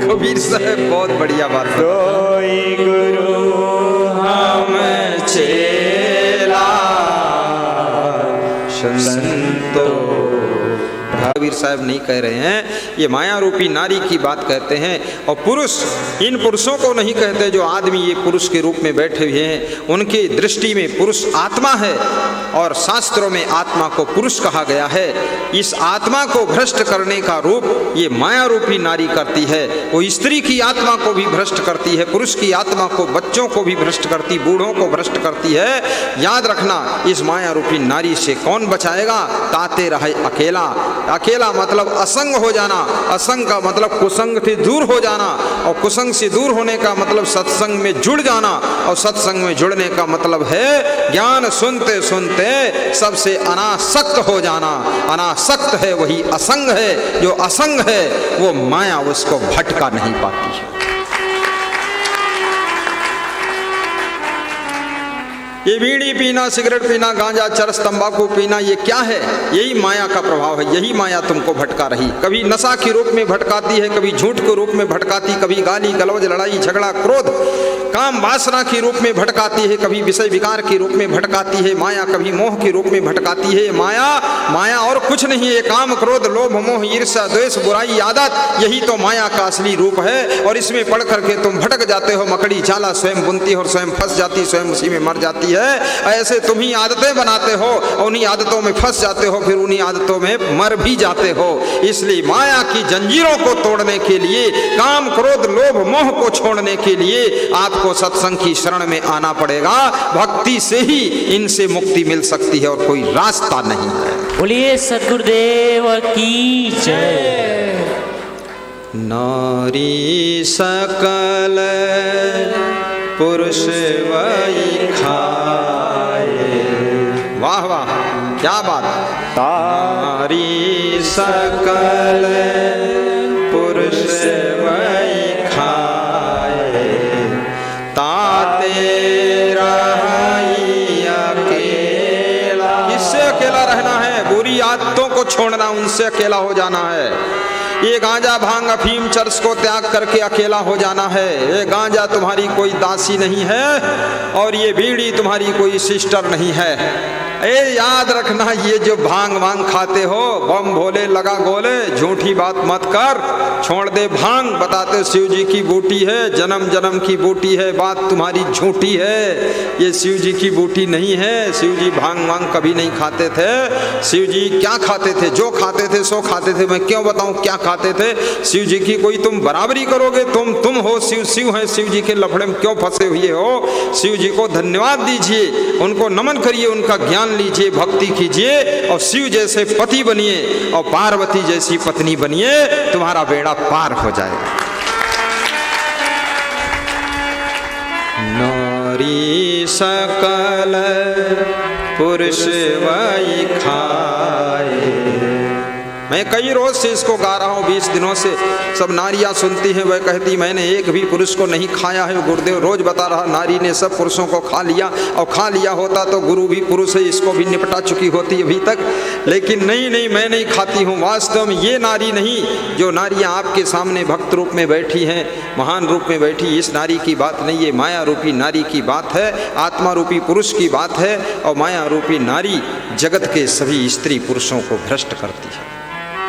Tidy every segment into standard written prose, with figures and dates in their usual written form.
कबीर साहब बहुत बढ़िया बात है। कोई गुरु हम चेला संतो, कबीर साहब नहीं कह रहे हैं, ये माया रूपी नारी की बात कहते हैं। और पुरुष, इन पुरुषों को नहीं कहते जो आदमी ये पुरुष के रूप में बैठे हुए हैं, उनकी दृष्टि में पुरुष आत्मा है और शास्त्रों में आत्मा को पुरुष कहा गया है। इस आत्मा को भ्रष्ट करने का रूप ये माया रूपी नारी करती है। वो स्त्री की आत्मा को भी भ्रष्ट करती है, पुरुष की आत्मा को, बच्चों को भी भ्रष्ट करती, बूढ़ों को भ्रष्ट करती है। याद रखना, इस माया रूपी नारी से कौन बचाएगा? ताते रहे अकेला। अकेला मतलब असंग हो जाना, असंग का मतलब कुसंग से दूर हो जाना, और कुसंग से दूर होने का मतलब सत्संग में जुड़ जाना, और सत्संग में जुड़ने का मतलब है ज्ञान सुनते सुनते सबसे अनासक्त हो जाना। अनासक्त है वही असंग है, जो असंग है वो माया उसको भटका नहीं पाती है। ये बीड़ी पीना, सिगरेट पीना, गांजा, चरस, तंबाकू पीना, ये क्या है? यही माया का प्रभाव है, यही माया तुमको भटका रही। कभी नशा के रूप में भटकाती है, कभी झूठ के रूप में भटकाती, कभी गाली गलौज, लड़ाई झगड़ा, क्रोध, काम वासना के रूप में भटकाती है, कभी विषय विकार के रूप में भटकाती है माया, कभी मोह के रूप में भटकाती है माया। माया और कुछ नहीं है, काम, क्रोध, लोभ, मोह, ईर्ष्या, द्वेष, बुराई, आदत, यही तो माया का असली रूप है। और इसमें पढ़ करके तुम भटक जाते हो, मकड़ी जाला स्वयं बुनती है और स्वयं फंस जाती, स्वयं उसी में मर जाती है। ऐसे तुम ही आदतें बनाते हो, उन्हीं आदतों में फंस जाते हो, फिर उन्हीं आदतों में मर भी जाते हो। इसलिए माया की जंजीरों को तोड़ने के लिए, काम, क्रोध, लोभ, मोह को छोड़ने के लिए आपको सत्संग की शरण में आना पड़ेगा। भक्ति से ही इनसे मुक्ति मिल सकती है और कोई रास्ता नहीं है। बोलिए सद्गुरुदेव की जय। नारी सकल पुरुष वही खाए। वाह वाह, क्या बात। नारी सकल पुरुष वही खाए, ताते रही अकेला। किससे अकेला रहना है? बुरी आदतों को छोड़ना, उनसे अकेला हो जाना है। ये गांजा, भांग, अफीम, चरस को त्याग करके अकेला हो जाना है। ये गांजा तुम्हारी कोई दासी नहीं है और ये बीड़ी तुम्हारी कोई सिस्टर नहीं है। ए याद रखना, ये जो भांग वांग खाते हो, बम भोले लगा गोले, झूठी बात मत कर, छोड़ दे भांग। बताते शिव जी की बूटी है, जन्म जन्म की बूटी है, बात तुम्हारी झूठी है, ये शिव जी की बूटी नहीं है। शिव जी भांग वांग कभी नहीं खाते थे। शिव जी क्या खाते थे? जो खाते थे सो खाते थे। मैं क्यों बताऊं क्या खाते थे? शिव जी की कोई तुम बराबरी करोगे? तुम हो शिव, शिव है, शिव जी के लफड़े में क्यों फंसे हुए हो? शिव जी को धन्यवाद दीजिए, उनको नमन करिए, उनका ज्ञान लीजिए, भक्ति कीजिए और शिव जैसे पति बनिए और पार्वती जैसी पत्नी बनिए, तुम्हारा बेड़ा पार हो जाएगा। नारी सकल पुरुष वही खाए। मैं कई रोज से इसको गा रहा हूँ, 20 दिनों से। सब नारियां सुनती हैं, वह कहती मैंने एक भी पुरुष को नहीं खाया है। गुरुदेव रोज बता रहा, नारी ने सब पुरुषों को खा लिया, और खा लिया होता तो गुरु भी पुरुष है, इसको भी निपटा चुकी होती अभी तक। लेकिन नहीं, मैं नहीं खाती हूँ। वास्तव में ये नारी नहीं, जो नारियां आपके सामने भक्त रूप में बैठी हैं, महान रूप में बैठी, इस नारी की बात नहीं, ये माया रूपी नारी की बात है, आत्मा रूपी पुरुष की बात है। और माया रूपी नारी जगत के सभी स्त्री पुरुषों को भ्रष्ट करती है।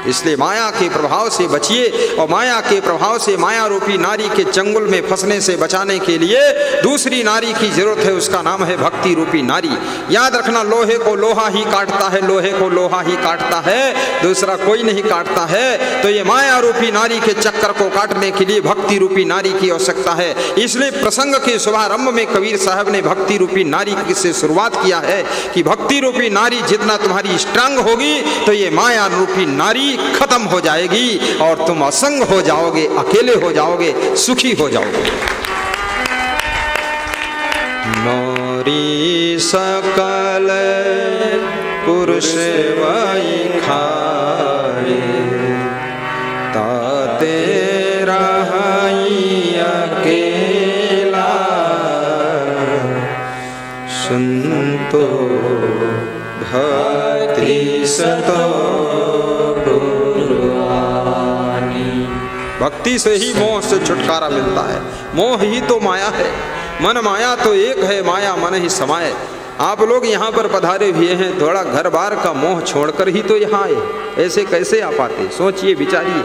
इसलिए माया के प्रभाव से बचिए, और माया के प्रभाव से, माया रूपी नारी के चंगुल में फंसने से बचाने के लिए दूसरी नारी की जरूरत है, उसका नाम है भक्ति रूपी नारी। याद रखना, लोहे को लोहा ही काटता है, लोहे को लोहा ही काटता है, दूसरा कोई नहीं काटता है। तो ये माया रूपी नारी के चक्कर को काटने के लिए भक्ति रूपी नारी की आवश्यकता है। इसलिए प्रसंग के शुभारंभ में कबीर साहब ने भक्ति रूपी नारी से शुरुआत किया है कि भक्ति रूपी नारी जितना तुम्हारी स्ट्रांग होगी, तो ये माया रूपी नारी खत्म हो जाएगी और तुम असंग हो जाओगे, अकेले हो जाओगे, सुखी हो जाओगे। नारी सकल पुरुष वही खाए, ताते रही अकेला, सुनतो भक्ति सतो भक्ति से ही मोह से छुटकारा मिलता है। मोह ही तो माया है, मन माया तो एक है, माया मन ही समाये। आप लोग यहाँ पर पधारे हुए हैं, थोड़ा घर बार का मोह छोड़कर ही तो यहाँ आए, ऐसे कैसे आ पाते? सोचिए, विचारिए।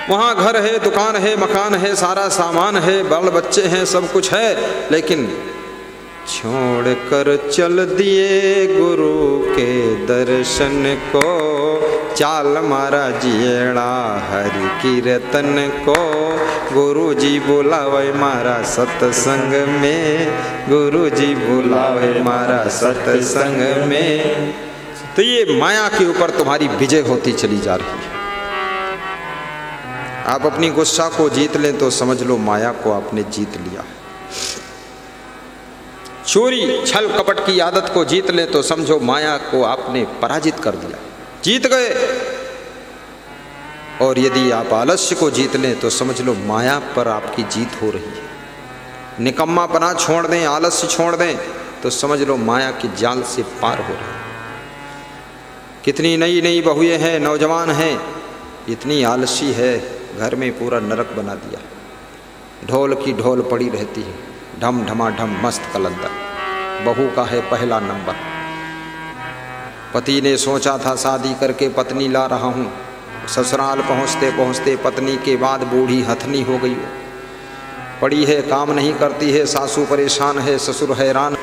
वहाँ घर है, दुकान है, मकान है, सारा सामान है, बाल बच्चे हैं, सब कुछ है, लेकिन छोड़ कर चल दिए गुरु के दर्शन को, चाल मारा जियड़ा हरि कीर्तन को। गुरु जी बुलावे मारा सत्संग में, गुरु जी बुलावे मारा सत्संग में। तो ये माया के ऊपर तुम्हारी विजय होती चली जा रही है। आप अपनी गुस्सा को जीत लें तो समझ लो माया को आपने जीत लिया। चोरी छल कपट की आदत को जीत लें तो समझो माया को आपने पराजित कर दिया, जीत गए। और यदि आप आलस्य को जीत लें तो समझ लो माया पर आपकी जीत हो रही है। निकम्मापना छोड़ दें, आलस्य छोड़ दें तो समझ लो माया की जाल से पार हो रहे हैं। कितनी नई नई बहुएं हैं, नौजवान हैं, इतनी आलसी है, घर में पूरा नरक बना दिया। ढोल की ढोल पड़ी रहती है, ढम ढमाढम मस्त कलंदर। बहू का है पहला नंबर। पति ने सोचा था शादी करके पत्नी ला रहा हूँ, ससुराल पहुँचते पहुँचते पत्नी के बाद बूढ़ी हथनी हो गई। पड़ी है, काम नहीं करती है, सासू परेशान है, ससुर हैरान।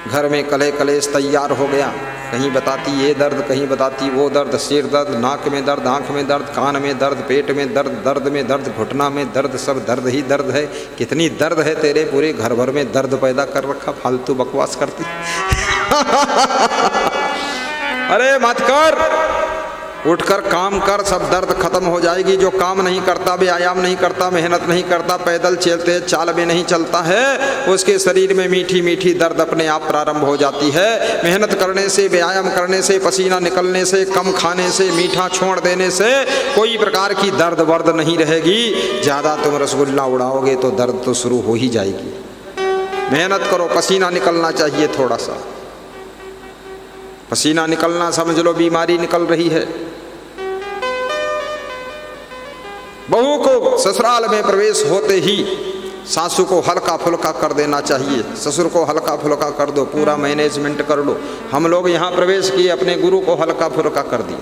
घर में कले कलेश तैयार हो गया। कहीं बताती ये दर्द, कहीं बताती वो दर्द, सिर दर्द, नाक में दर्द, आँख में दर्द, कान में दर्द, पेट में दर्द, दर्द में दर्द, घुटना में दर्द, सब दर्द ही दर्द है। कितनी दर्द है तेरे, पूरे घर भर में दर्द पैदा कर रखा, फालतू बकवास करती। अरे मत कर, उठकर काम कर, सब दर्द खत्म हो जाएगी। जो काम नहीं करता, व्यायाम नहीं करता, मेहनत नहीं करता, पैदल चलते चाल में नहीं चलता है, उसके शरीर में मीठी मीठी दर्द अपने आप प्रारंभ हो जाती है। मेहनत करने से, व्यायाम करने से, पसीना निकलने से, कम खाने से, मीठा छोड़ देने से कोई प्रकार की दर्द वर्द नहीं रहेगी। ज़्यादा तुम रसगुल्ला उड़ाओगे तो दर्द तो शुरू हो ही जाएगी। मेहनत करो, पसीना निकलना चाहिए थोड़ा सा। पसीना निकलना समझ लो बीमारी निकल रही है। बहू को ससुराल में प्रवेश होते ही सासू को हल्का फुल्का कर देना चाहिए, ससुर को हल्का फुल्का कर दो, पूरा मैनेजमेंट कर लो। हम लोग यहाँ प्रवेश किए, अपने गुरु को हल्का फुल्का कर दिया।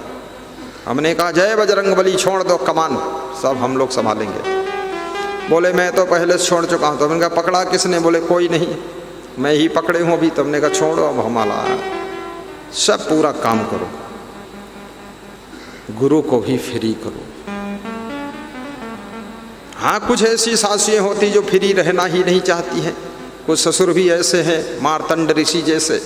हमने कहा जय बजरंगबली, छोड़ दो कमान, सब हम लोग संभालेंगे। बोले मैं तो पहले छोड़ चुका हूँ। तो मैंने कहा पकड़ा किसने? बोले कोई नहीं, मैं ही पकड़े हूँ अभी। तुमने कहा छोड़ो, अब हमारा सब पूरा काम करो, गुरु को भी फ्री करो। हाँ, कुछ ऐसी सासुएं होती जो फ्री रहना ही नहीं चाहती हैं। कुछ ससुर भी ऐसे हैं, मारतंड ऋषि जैसे,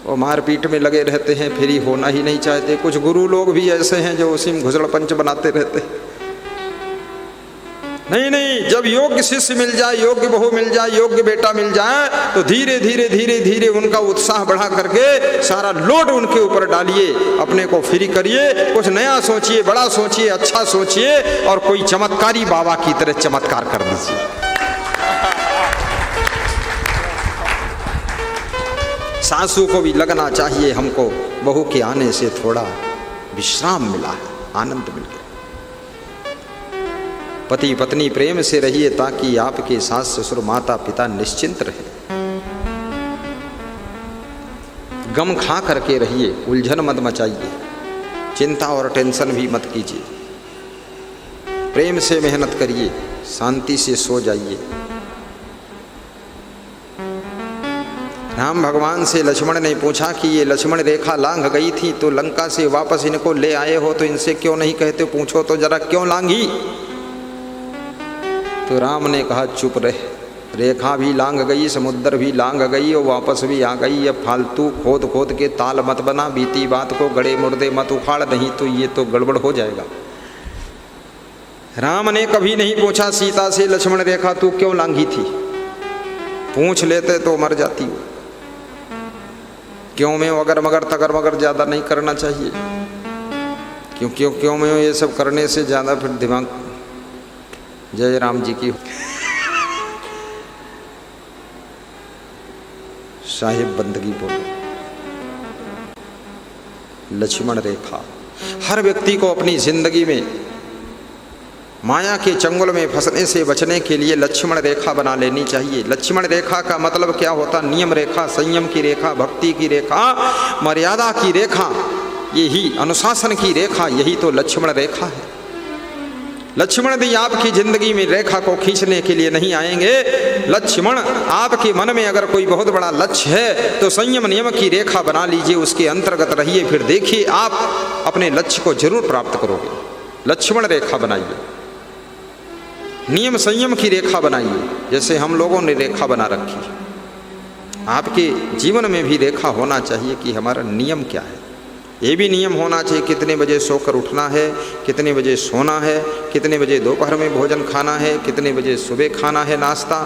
वो मारपीट में लगे रहते हैं, फ्री होना ही नहीं चाहते। कुछ गुरु लोग भी ऐसे हैं जो उसी में घुसड़ पंच बनाते रहते हैं। नहीं नहीं, जब योग्य शिष्य मिल जाए, योग्य बहू मिल जाए, योग्य बेटा मिल जाए तो धीरे धीरे धीरे धीरे उनका उत्साह बढ़ा करके सारा लोड उनके ऊपर डालिए, अपने को फ्री करिए, कुछ नया सोचिए, बड़ा सोचिए, अच्छा सोचिए और कोई चमत्कारी बाबा की तरह चमत्कार कर दीजिए। सासू को भी लगना चाहिए हमको बहू के आने से थोड़ा विश्राम मिला है, आनंद मिल गया। पति पत्नी प्रेम से रहिए ताकि आपके सास ससुर माता पिता निश्चिंत रहे। गम खा करके रहिए, उलझन मत मचाइए, चिंता और टेंशन भी मत कीजिए। प्रेम से मेहनत करिए, शांति से सो जाइए। राम भगवान से लक्ष्मण ने पूछा कि ये लक्ष्मण रेखा लांघ गई थी तो लंका से वापस इनको ले आए हो तो इनसे क्यों नहीं कहते, पूछो तो जरा क्यों लांघी? तो राम ने कहा चुप रहे, रेखा भी लांघ गई, समुद्र भी लांघ गई और वापस भी आ गई। अब फालतू खोद खोद के ताल मत बना, बीती बात को गड़े मुर्दे मत उखाड़, नहीं तो ये तो गड़बड़ हो जाएगा। राम ने कभी नहीं पूछा सीता से लक्ष्मण रेखा तू क्यों लांघी थी, पूछ लेते तो मर जाती हो। क्यों में अगर मगर तगर मगर ज़्यादा नहीं करना चाहिए, क्यों में ये सब करने से ज़्यादा फिर दिमाग। जय राम जी की। साहिब बंदगी बोलो। लक्ष्मण रेखा हर व्यक्ति को अपनी जिंदगी में माया के चंगुल में फंसने से बचने के लिए लक्ष्मण रेखा बना लेनी चाहिए। लक्ष्मण रेखा का मतलब क्या होता? नियम रेखा, संयम की रेखा, भक्ति की रेखा, मर्यादा की रेखा, यही अनुशासन की रेखा, यही तो लक्ष्मण रेखा है। लक्ष्मण भी आपकी जिंदगी में रेखा को खींचने के लिए नहीं आएंगे। लक्ष्मण आपके मन में अगर कोई बहुत बड़ा लक्ष्य है तो संयम नियम की रेखा बना लीजिए, उसके अंतर्गत रहिए, फिर देखिए आप अपने लक्ष्य को जरूर प्राप्त करोगे। लक्ष्मण रेखा बनाइए, नियम संयम की रेखा बनाइए, जैसे हम लोगों ने रेखा बना रखी है। आपके जीवन में भी रेखा होना चाहिए कि हमारा नियम क्या है। ये भी नियम होना चाहिए कितने बजे सोकर उठना है, कितने बजे सोना है, कितने बजे दोपहर में भोजन खाना है, कितने बजे सुबह खाना है नाश्ता,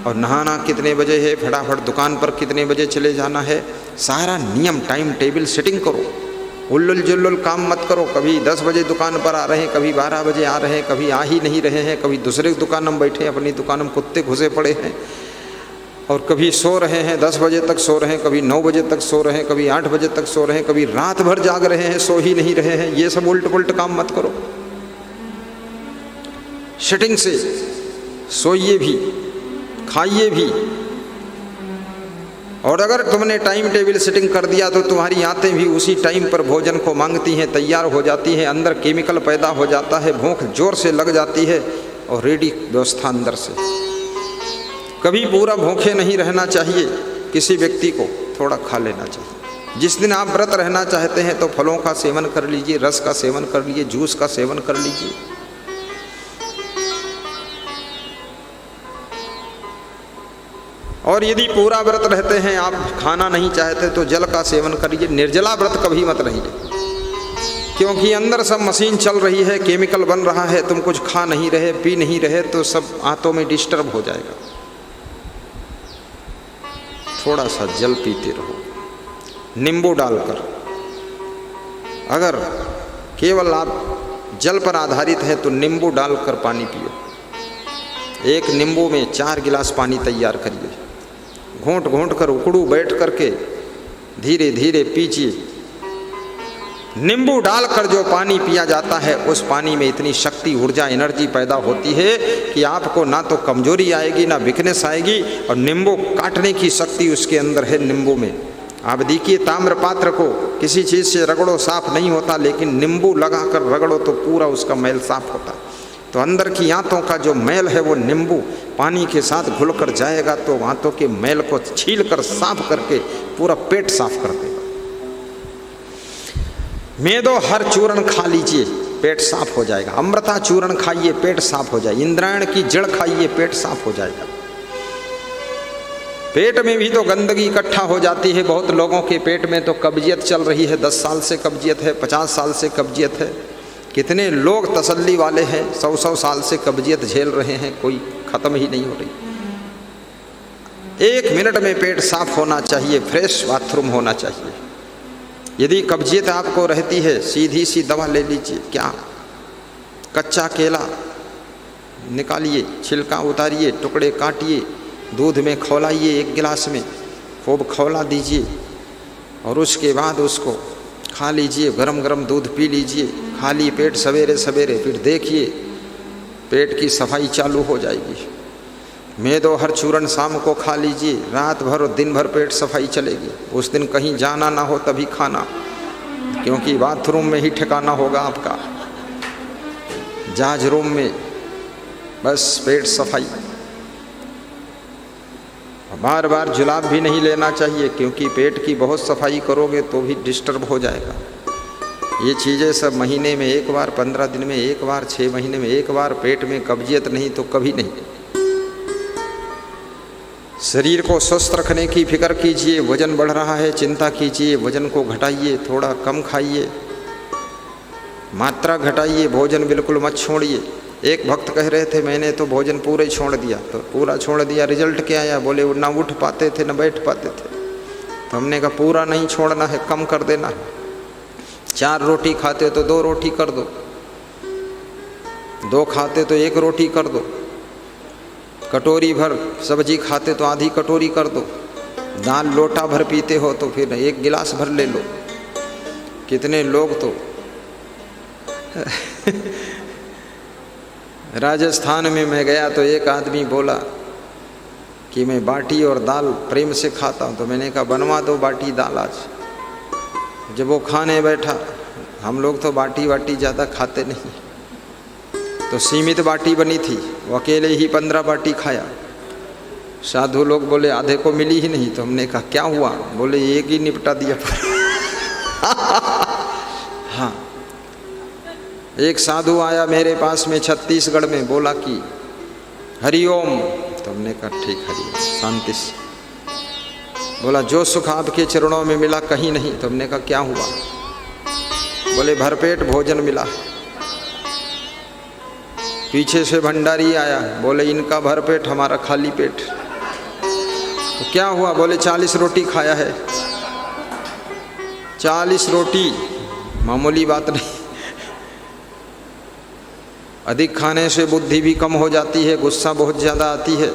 और नहाना कितने बजे है, फटाफट दुकान पर कितने बजे चले जाना है। सारा नियम टाइम टेबल सेटिंग करो। उल्लुल जुल्लुल काम मत करो। कभी 10 बजे दुकान पर आ रहे हैं, कभी 12 बजे आ रहे हैं, कभी आ ही नहीं रहे हैं, कभी दूसरे दुकान में बैठे हैं, अपनी दुकान में कुत्ते घुसे पड़े हैं, और कभी सो रहे हैं 10 बजे तक सो रहे हैं, कभी 9 बजे तक सो रहे हैं, कभी 8 बजे तक सो रहे हैं, कभी रात भर जाग रहे हैं, सो ही नहीं रहे हैं। ये सब उल्ट पुल्ट काम मत करो। सेटिंग से सोइए भी, खाइए भी, और अगर तुमने टाइम टेबल सेटिंग कर दिया तो तुम्हारी आंतें भी उसी टाइम पर भोजन को मांगती हैं, तैयार हो जाती हैं, अंदर केमिकल पैदा हो जाता है, भूख जोर से लग जाती है, और रेडी व्यवस्था अंदर से। कभी पूरा भूखे नहीं रहना चाहिए। किसी व्यक्ति को थोड़ा खा लेना चाहिए। जिस दिन आप व्रत रहना चाहते हैं तो फलों का सेवन कर लीजिए, रस का सेवन कर लीजिए, जूस का सेवन कर लीजिए। और यदि पूरा व्रत रहते हैं, आप खाना नहीं चाहते, तो जल का सेवन करिए। निर्जला व्रत कभी मत रहिए, क्योंकि अंदर सब मशीन चल रही है, केमिकल बन रहा है, तुम कुछ खा नहीं रहे, पी नहीं रहे, तो सब आंतों में डिस्टर्ब हो जाएगा। थोड़ा सा जल पीते रहो, नींबू डालकर। अगर केवल आप जल पर आधारित हैं तो नींबू डालकर पानी पियो। एक नींबू में 4 गिलास पानी तैयार करिए, घोंट घोंट कर उकड़ू बैठ करके धीरे धीरे पीजिए। नींबू डालकर जो पानी पिया जाता है, उस पानी में इतनी शक्ति, ऊर्जा, एनर्जी पैदा होती है कि आपको ना तो कमजोरी आएगी, ना वीकनेस आएगी, और नींबू काटने की शक्ति उसके अंदर है नींबू में। आप देखिए, ताम्र पात्र को किसी चीज़ से रगड़ो साफ नहीं होता, लेकिन नींबू लगाकर रगड़ो तो पूरा उसका मैल साफ होता। तो अंदर की आंतों का जो मैल है वो नींबू पानी के साथ घुल कर जाएगा, तो आंतों के मैल को छील कर साफ करके पूरा पेट साफ कर देगा। मेदो हर चूर्ण खा लीजिए, पेट साफ हो जाएगा। अमृता चूर्ण खाइए, पेट साफ हो जाएगा। इंद्रायण की जड़ खाइए, पेट साफ हो जाएगा। पेट में भी तो गंदगी इकट्ठा हो जाती है। बहुत लोगों के पेट में तो कब्जियत चल रही है, 10 साल से कब्जियत है, 50 साल से कब्जियत है। कितने लोग तसल्ली वाले हैं, 100-100 साल से कब्जियत झेल रहे हैं, कोई ख़त्म ही नहीं हो रही। 1 मिनट में पेट साफ होना चाहिए, फ्रेश बाथरूम होना चाहिए। यदि कब्जियत आपको रहती है, सीधी सी दवा ले लीजिए। क्या? कच्चा केला निकालिए, छिलका उतारिए, टुकड़े काटिए, दूध में खौलाइए, 1 गिलास में खूब खौला दीजिए, और उसके बाद उसको खा लीजिए। गरम गरम दूध पी लीजिए, खाली पेट सवेरे सवेरे। फिर देखिए पेट की सफाई चालू हो जाएगी। मेदो हर चूर्ण शाम को खा लीजिए, रात भर और दिन भर पेट सफाई चलेगी। उस दिन कहीं जाना ना हो तभी खाना, क्योंकि बाथरूम में ही ठिकाना होगा आपका, जांच रूम में। बस पेट सफाई। बार बार जुलाब भी नहीं लेना चाहिए, क्योंकि पेट की बहुत सफाई करोगे तो भी डिस्टर्ब हो जाएगा। ये चीज़ें सब महीने में 1 बार, 15 दिन में 1 बार, 6 महीने में 1 बार। पेट में कब्जियत नहीं तो कभी नहीं। शरीर को स्वस्थ रखने की फिक्र कीजिए। वजन बढ़ रहा है, चिंता कीजिए, वजन को घटाइए, थोड़ा कम खाइए, मात्रा घटाइए, भोजन बिल्कुल मत छोड़िए। एक भक्त कह रहे थे, मैंने तो भोजन पूरा ही छोड़ दिया। तो पूरा छोड़ दिया, रिजल्ट क्या आया? बोले वो ना उठ पाते थे, ना बैठ पाते थे। तो हमने कहा पूरा नहीं छोड़ना है, कम कर देना है। 4 रोटी खाते हो तो 2 रोटी कर दो, 2 खाते तो 1 रोटी कर दो, कटोरी भर सब्जी खाते तो आधी कटोरी कर दो, दाल लोटा भर पीते हो तो फिर 1 गिलास भर ले लो। कितने लोग तो राजस्थान में मैं गया तो एक आदमी बोला कि मैं बाटी और दाल प्रेम से खाता हूँ, तो मैंने कहा बनवा दो बाटी दाल आज। जब वो खाने बैठा, हम लोग तो बाटी वाटी ज़्यादा खाते नहीं, तो सीमित बाटी बनी थी, वो अकेले ही 15 बाटी खाया। साधु लोग बोले आधे को मिली ही नहीं, तो हमने कहा क्या हुआ? बोले एक ही निपटा दिया। हाँ, एक साधु आया मेरे पास में छत्तीसगढ़ में, बोला कि हरिओम, तो हमने कहा ठीक हरिओम, शांति से। बोला जो सुख आपके चरणों में मिला कहीं नहीं, तो हमने कहा क्या हुआ? बोले भरपेट भोजन मिला। पीछे से भंडारी आया, बोले इनका भरपेट हमारा खाली पेट। तो क्या हुआ? बोले 40 रोटी खाया है। 40 रोटी मामूली बात नहीं। अधिक खाने से बुद्धि भी कम हो जाती है, गुस्सा बहुत ज़्यादा आती है।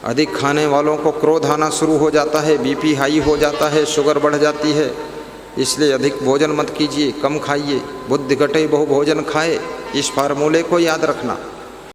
अधिक खाने वालों को क्रोध आना शुरू हो जाता है, बीपी हाई हो जाता है, शुगर बढ़ जाती है। इसलिए अधिक भोजन मत कीजिए, कम खाइए। बुद्धि घटे बहु भोजन खाए, इस फार्मूले को याद रखना।